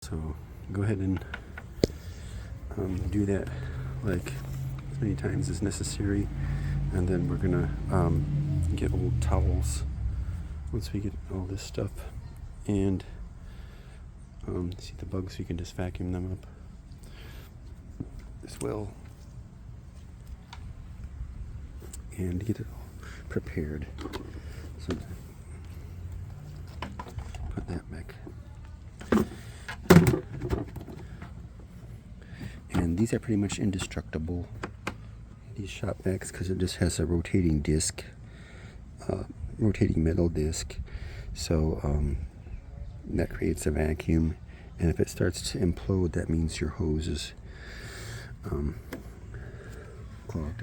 So go ahead and do that like as many times as necessary, and then we're gonna get old towels once we get all this stuff, and see the bugs, we can just vacuum them up as well and get it all prepared. So put that back. And these are pretty much indestructible, these shop vacs, because it just has a rotating disc, rotating metal disc. So that creates a vacuum, and if it starts to implode, that means your hose is clogged.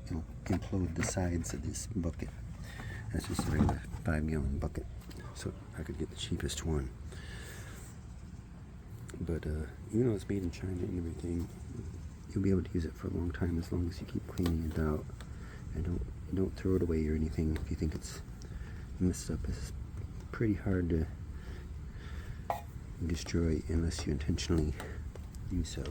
It'll implode the sides of this bucket. That's just a regular 5-gallon bucket, so I could get the cheapest one. But even though it's made in China and everything, you'll be able to use it for a long time as long as you keep cleaning it out and don't throw it away or anything if you think it's messed up. It's pretty hard to destroy unless you intentionally do so.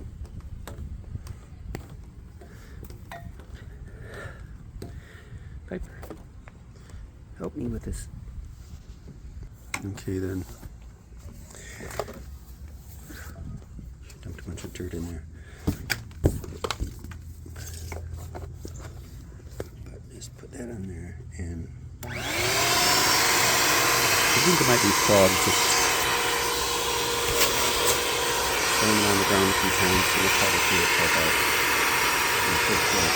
Piper, help me with this. Okay then. Dumped a bunch of dirt in there. But just put that on there, and I think it might be clogged. Just throwing it on the ground a few times, so we'll probably clear itself out. And it should float.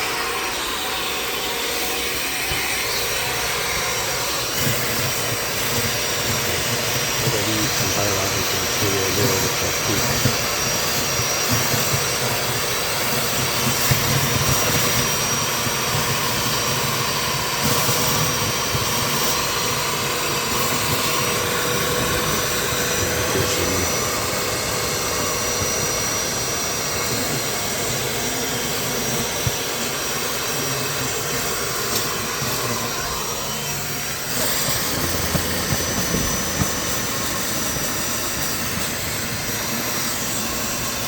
We're going to use some biological material there with that too.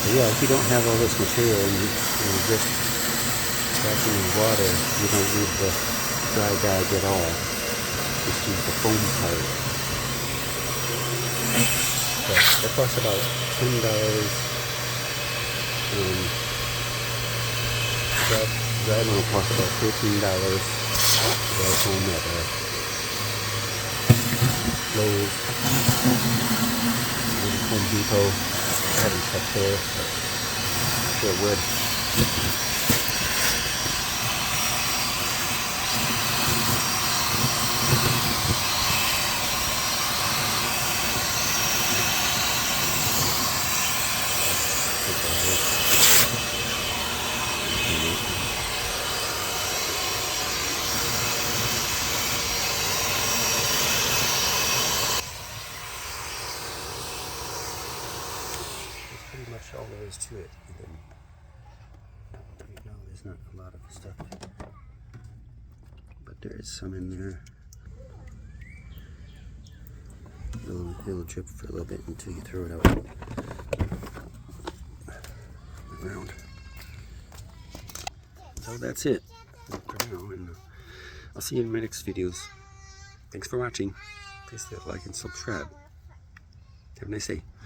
Yeah, if you don't have all this material and you're just vacuuming water, you don't need the dry bag at all. Just use the foam part. So it costs about $10. Dry one will cost about $15. Dry foam at Lowe's, Home Depot. I haven't checked there, but I'm sure it would. Pretty much all there is to it. Even, you know, there's not a lot of stuff, but there is some in there. It'll drip for a little bit until you throw it out around. So that's it for now, and I'll see you in my next videos. Thanks for watching. Please hit like and subscribe. Have a nice day.